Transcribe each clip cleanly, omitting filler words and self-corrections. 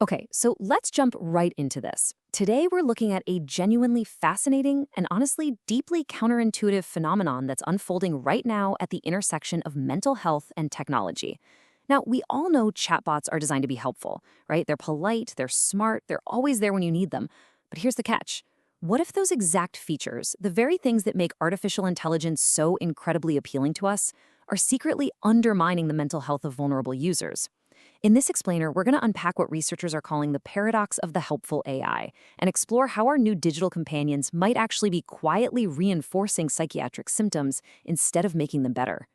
Okay, so let's jump right into this. Today, we're looking at a genuinely fascinating and honestly deeply counterintuitive phenomenon that's unfolding right now at the intersection of mental health and technology. Now, we all know chatbots are designed to be helpful, right? They're polite, they're smart, they're always there when you need them. But here's the catch. What if those exact features, the very things that make artificial intelligence so incredibly appealing to us, are secretly undermining the mental health of vulnerable users? In this explainer, we're going to unpack what researchers are calling the paradox of the helpful AI and explore how our new digital companions might actually be quietly reinforcing psychiatric symptoms instead of making them better.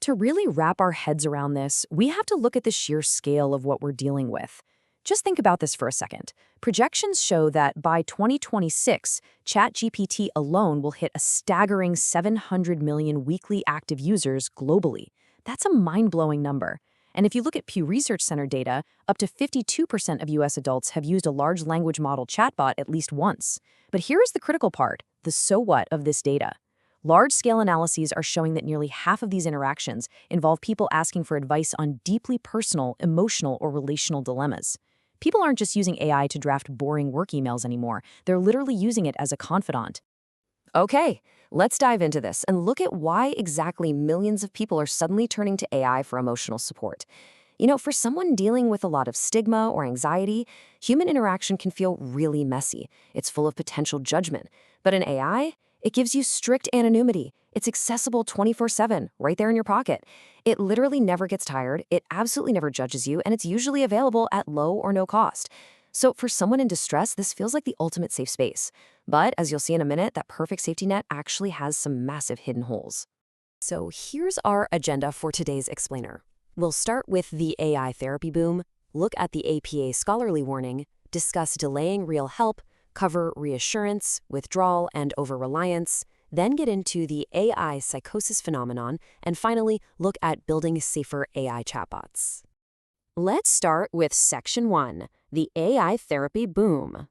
To really wrap our heads around this, we have to look at the sheer scale of what we're dealing with. Just think about this for a second. Projections show that by 2026, ChatGPT alone will hit a staggering 700 million weekly active users globally. That's a mind-blowing number. And if you look at Pew Research Center data, up to 52% of US adults have used a large language model chatbot at least once. But here is the critical part, the so what of this data. Large-scale analyses are showing that nearly half of these interactions involve people asking for advice on deeply personal, emotional, or relational dilemmas. People aren't just using AI to draft boring work emails anymore. They're literally using it as a confidant. Okay, let's dive into this and look at why exactly millions of people are suddenly turning to AI for emotional support. For someone dealing with a lot of stigma or anxiety, human interaction can feel really messy. It's full of potential judgment. But in AI, it gives you strict anonymity. It's accessible 24/7, right there in your pocket. It literally never gets tired, it absolutely never judges you, and it's usually available at low or no cost. So for someone in distress, this feels like the ultimate safe space. But as you'll see in a minute, that perfect safety net actually has some massive hidden holes. So here's our agenda for today's explainer. We'll start with the AI therapy boom, look at the APA scholarly warning, discuss delaying real help, cover reassurance, withdrawal, and over-reliance, then get into the AI psychosis phenomenon, and finally look at building safer AI chatbots. Let's start with Section 1, the AI therapy boom.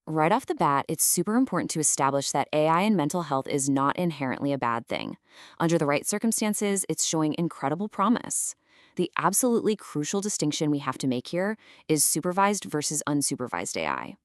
Right off the bat, it's super important to establish that AI in mental health is not inherently a bad thing. Under the right circumstances, it's showing incredible promise. The absolutely crucial distinction we have to make here is supervised versus unsupervised AI.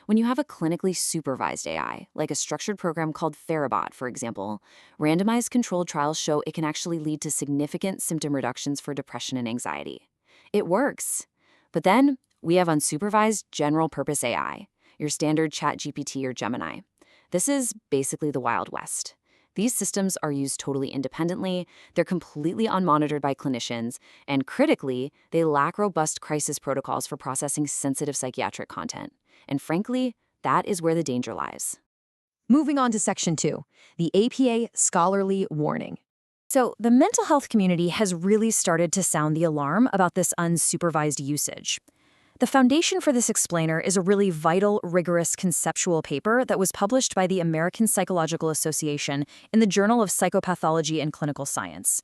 When you have a clinically supervised AI, like a structured program called Therabot, for example, randomized controlled trials show it can actually lead to significant symptom reductions for depression and anxiety. It works. But then we have unsupervised general-purpose AI, your standard ChatGPT or Gemini. This is basically the Wild West. These systems are used totally independently, they're completely unmonitored by clinicians, and critically, they lack robust crisis protocols for processing sensitive psychiatric content. And frankly, that is where the danger lies. Moving on to Section 2, the APA scholarly warning. So the mental health community has really started to sound the alarm about this unsupervised usage. The foundation for this explainer is a really vital, rigorous conceptual paper that was published by the American Psychological Association in the Journal of Psychopathology and Clinical Science.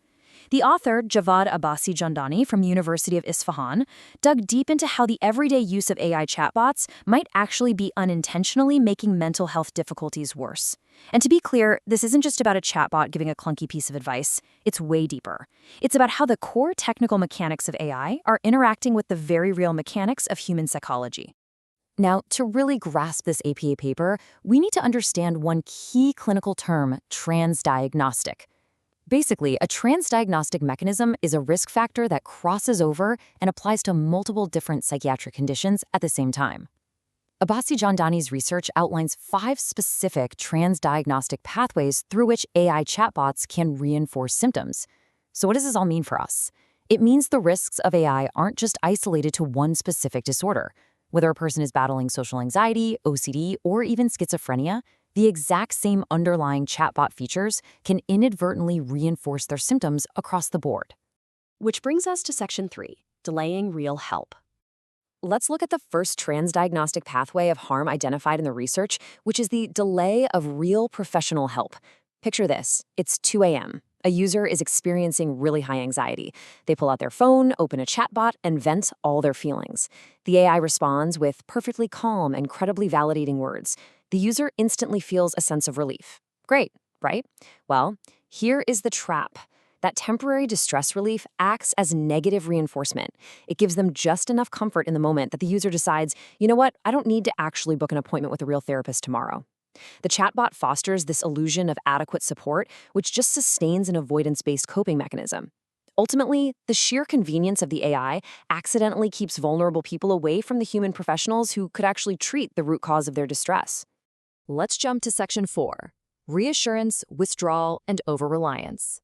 The author, Javad Abbasi Jandani from the University of Isfahan, dug deep into how the everyday use of AI chatbots might actually be unintentionally making mental health difficulties worse. And to be clear, this isn't just about a chatbot giving a clunky piece of advice. It's way deeper. It's about how the core technical mechanics of AI are interacting with the very real mechanics of human psychology. Now, to really grasp this APA paper, we need to understand one key clinical term, transdiagnostic. Basically, a transdiagnostic mechanism is a risk factor that crosses over and applies to multiple different psychiatric conditions at the same time. Abbasi Jandani's research outlines 5 specific transdiagnostic pathways through which AI chatbots can reinforce symptoms. So what does this all mean for us? It means the risks of AI aren't just isolated to one specific disorder. Whether a person is battling social anxiety, OCD, or even schizophrenia, the exact same underlying chatbot features can inadvertently reinforce their symptoms across the board. Which brings us to Section 3, delaying real help. Let's look at the first transdiagnostic pathway of harm identified in the research, which is the delay of real professional help. Picture this. It's 2 a.m. A user is experiencing really high anxiety. They pull out their phone, open a chatbot, and vent all their feelings. The AI responds with perfectly calm and credibly validating words. The user instantly feels a sense of relief. Great, right? Well, here is the trap. That temporary distress relief acts as negative reinforcement. It gives them just enough comfort in the moment that the user decides, you know what, I don't need to actually book an appointment with a real therapist tomorrow. The chatbot fosters this illusion of adequate support, which just sustains an avoidance-based coping mechanism. Ultimately, the sheer convenience of the AI accidentally keeps vulnerable people away from the human professionals who could actually treat the root cause of their distress. Let's jump to Section 4, reassurance, withdrawal, and over-reliance.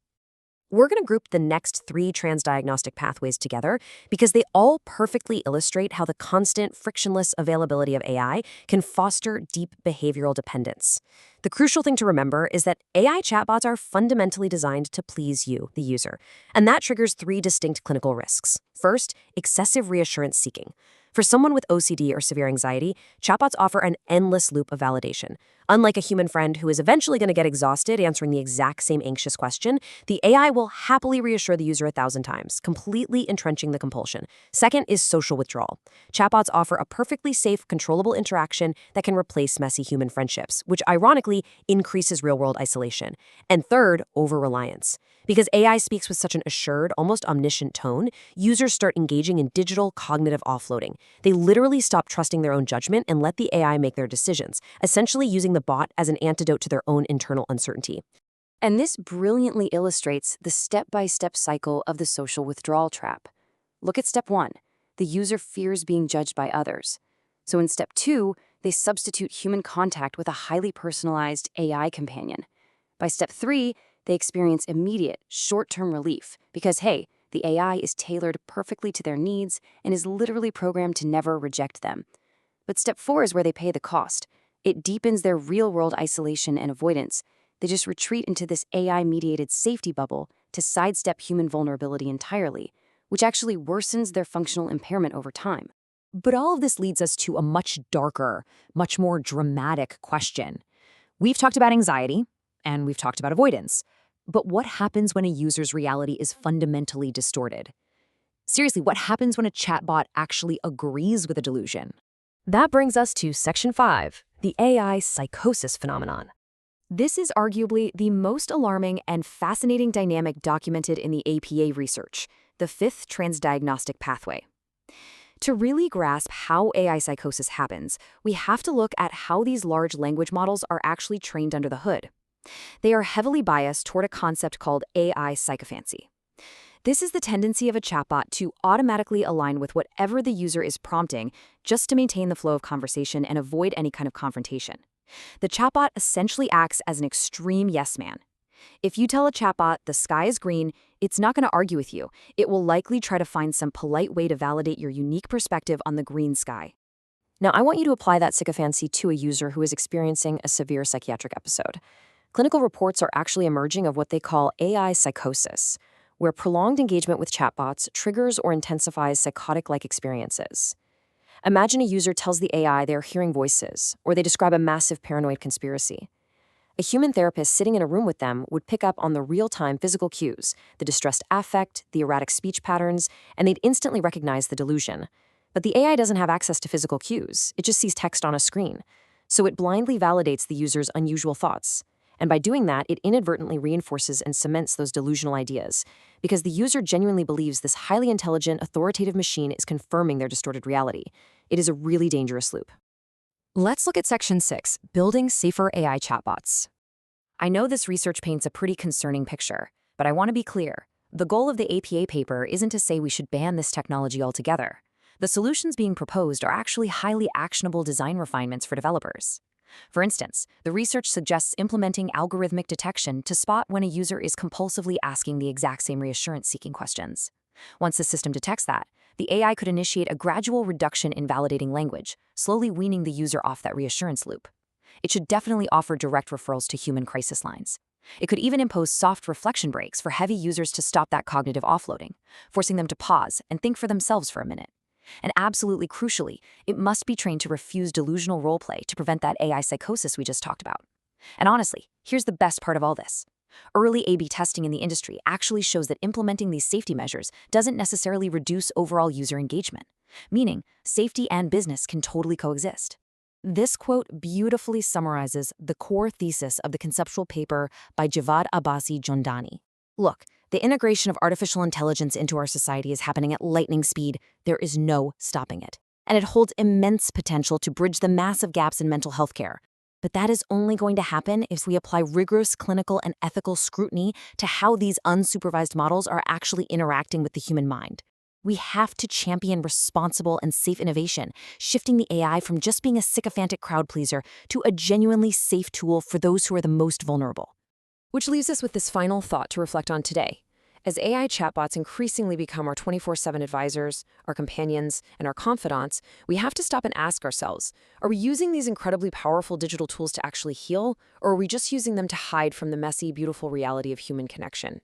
We're going to group the next 3 transdiagnostic pathways together because they all perfectly illustrate how the constant, frictionless availability of AI can foster deep behavioral dependence. The crucial thing to remember is that AI chatbots are fundamentally designed to please you, the user, and that triggers 3 distinct clinical risks. First, excessive reassurance-seeking. For someone with OCD or severe anxiety, chatbots offer an endless loop of validation. Unlike a human friend who is eventually going to get exhausted answering the exact same anxious question, the AI will happily reassure the user 1,000 times, completely entrenching the compulsion. Second is social withdrawal. Chatbots offer a perfectly safe, controllable interaction that can replace messy human friendships, which ironically increases real-world isolation. And third, over-reliance. Because AI speaks with such an assured, almost omniscient tone, users start engaging in digital cognitive offloading. They literally stop trusting their own judgment and let the AI make their decisions, essentially using the bot as an antidote to their own internal uncertainty. And this brilliantly illustrates the step-by-step cycle of the social withdrawal trap. Look at step 1. The user fears being judged by others. So in step 2, they substitute human contact with a highly personalized AI companion. By step 3, they experience immediate, short-term relief because, hey, the AI is tailored perfectly to their needs and is literally programmed to never reject them. But step 4 is where they pay the cost. It deepens their real-world isolation and avoidance. They just retreat into this AI-mediated safety bubble to sidestep human vulnerability entirely, which actually worsens their functional impairment over time. But all of this leads us to a much darker, much more dramatic question. We've talked about anxiety, and we've talked about avoidance. But what happens when a user's reality is fundamentally distorted? Seriously, what happens when a chatbot actually agrees with a delusion? That brings us to Section 5, the AI psychosis phenomenon. This is arguably the most alarming and fascinating dynamic documented in the APA research, the 5th transdiagnostic pathway. To really grasp how AI psychosis happens, we have to look at how these large language models are actually trained under the hood. They are heavily biased toward a concept called AI sycophancy. This is the tendency of a chatbot to automatically align with whatever the user is prompting just to maintain the flow of conversation and avoid any kind of confrontation. The chatbot essentially acts as an extreme yes man. If you tell a chatbot the sky is green, it's not going to argue with you. It will likely try to find some polite way to validate your unique perspective on the green sky. Now, I want you to apply that sycophancy to a user who is experiencing a severe psychiatric episode. Clinical reports are actually emerging of what they call AI psychosis, where prolonged engagement with chatbots triggers or intensifies psychotic-like experiences. Imagine a user tells the AI they're hearing voices, or they describe a massive paranoid conspiracy. A human therapist sitting in a room with them would pick up on the real-time physical cues, the distressed affect, the erratic speech patterns, and they'd instantly recognize the delusion. But the AI doesn't have access to physical cues. It just sees text on a screen. So it blindly validates the user's unusual thoughts. And by doing that, it inadvertently reinforces and cements those delusional ideas, because the user genuinely believes this highly intelligent, authoritative machine is confirming their distorted reality. It is a really dangerous loop. Let's look at Section 6, building safer AI chatbots. I know this research paints a pretty concerning picture, but I want to be clear. The goal of the APA paper isn't to say we should ban this technology altogether. The solutions being proposed are actually highly actionable design refinements for developers. For instance, the research suggests implementing algorithmic detection to spot when a user is compulsively asking the exact same reassurance-seeking questions. Once the system detects that, the AI could initiate a gradual reduction in validating language, slowly weaning the user off that reassurance loop. It should definitely offer direct referrals to human crisis lines. It could even impose soft reflection breaks for heavy users to stop that cognitive offloading, forcing them to pause and think for themselves for a minute. And absolutely crucially, it must be trained to refuse delusional roleplay to prevent that AI psychosis we just talked about. And honestly, here's the best part of all this. Early A/B testing in the industry actually shows that implementing these safety measures doesn't necessarily reduce overall user engagement, meaning safety and business can totally coexist. This quote beautifully summarizes the core thesis of the conceptual paper by Javad Abbasi Jondani. Look, The integration of artificial intelligence into our society is happening at lightning speed. There is no stopping it. And it holds immense potential to bridge the massive gaps in mental health care. But that is only going to happen if we apply rigorous clinical and ethical scrutiny to how these unsupervised models are actually interacting with the human mind. We have to champion responsible and safe innovation, shifting the AI from just being a sycophantic crowd pleaser to a genuinely safe tool for those who are the most vulnerable. Which leaves us with this final thought to reflect on today. As AI chatbots increasingly become our 24/7 advisors, our companions, and our confidants, we have to stop and ask ourselves, are we using these incredibly powerful digital tools to actually heal, or are we just using them to hide from the messy, beautiful reality of human connection?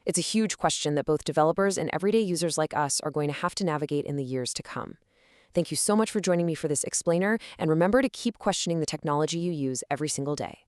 It's a huge question that both developers and everyday users like us are going to have to navigate in the years to come. Thank you so much for joining me for this explainer, and remember to keep questioning the technology you use every single day.